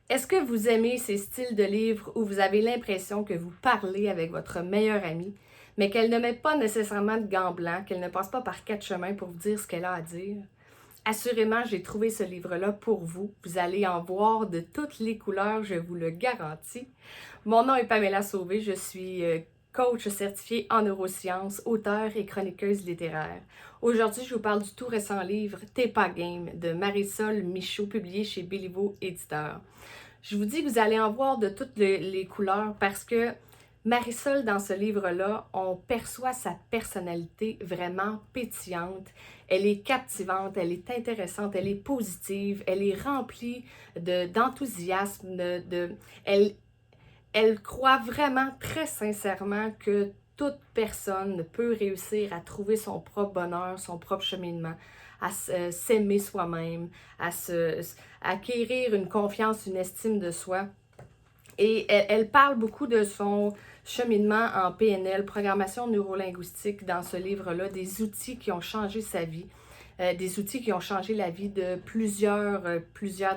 Est-ce que vous aimez ces styles de livres où vous avez l'impression que vous parlez avec votre meilleure amie, mais qu'elle ne met pas nécessairement de gants blancs, qu'elle ne passe pas par quatre chemins pour vous dire ce qu'elle a à dire? Assurément, j'ai trouvé ce livre-là pour vous. Vous allez en voir de toutes les couleurs, je vous le garantis. Mon nom est Pamela Sauvé, je suis coach certifiée en neurosciences, auteure et chroniqueuse littéraire. Aujourd'hui, je vous parle du tout récent livre T'es pas game de Marisol Michaud, publié chez Béliveau Éditeur. Je vous dis que vous allez en voir de toutes les couleurs parce que Marisol, dans ce livre-là, on perçoit sa personnalité vraiment pétillante. Elle est captivante, elle est intéressante, elle est positive, elle est remplie d'enthousiasme. Elle croit vraiment très sincèrement que toute personne peut réussir à trouver son propre bonheur, son propre cheminement, à s'aimer soi-même, à acquérir une confiance, une estime de soi. Et elle parle beaucoup de son cheminement en PNL, programmation neurolinguistique, dans ce livre-là, des outils qui ont changé sa vie, des outils qui ont changé la vie de plusieurs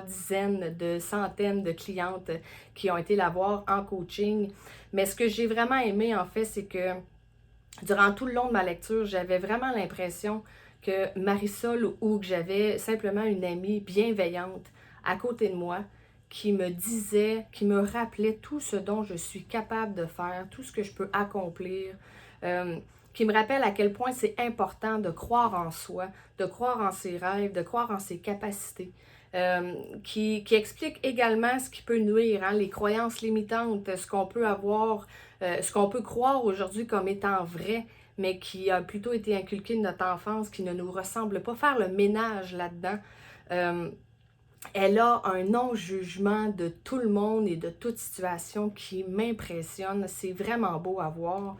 dizaines, de centaines de clientes qui ont été la voir en coaching. Mais ce que j'ai vraiment aimé, en fait, c'est que durant tout le long de ma lecture, j'avais vraiment l'impression que Marisol ou que j'avais simplement une amie bienveillante à côté de moi qui me disait, qui me rappelait tout ce dont je suis capable de faire, tout ce que je peux accomplir, qui me rappelle à quel point c'est important de croire en soi, de croire en ses rêves, de croire en ses capacités. Qui explique également ce qui peut nuire, hein, les croyances limitantes, ce qu'on peut avoir, ce qu'on peut croire aujourd'hui comme étant vrai, mais qui a plutôt été inculqué de notre enfance, qui ne nous ressemble pas. Faire le ménage là-dedans. Euh, Elle a un non-jugement de tout le monde et de toute situation qui m'impressionne. C'est vraiment beau à voir.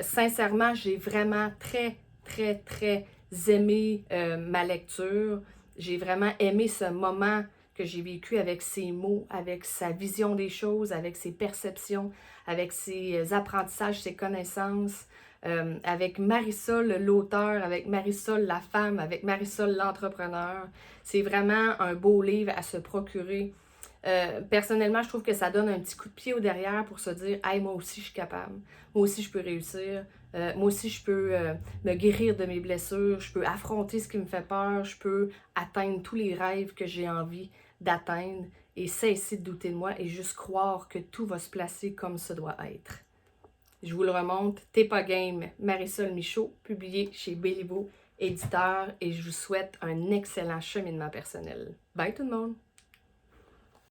Sincèrement, j'ai vraiment très aimé ma lecture. J'ai vraiment aimé ce moment que j'ai vécu avec ses mots, avec sa vision des choses, avec ses perceptions, avec ses apprentissages, ses connaissances, avec Marisol l'auteur, avec Marisol la femme, avec Marisol l'entrepreneur. C'est vraiment un beau livre à se procurer. Personnellement, je trouve que ça donne un petit coup de pied au derrière pour se dire « Hey, moi aussi, je suis capable. Moi aussi, je peux réussir. Moi aussi, je peux me guérir de mes blessures. Je peux affronter ce qui me fait peur. Je peux atteindre tous les rêves que j'ai envie d'atteindre et cesser de douter de moi et juste croire que tout va se placer comme ça doit être. » Je vous le remonte, T'es pas game, Marisol Michaud, publié chez Béliveau Éditeur, et je vous souhaite un excellent cheminement personnel. Bye tout le monde!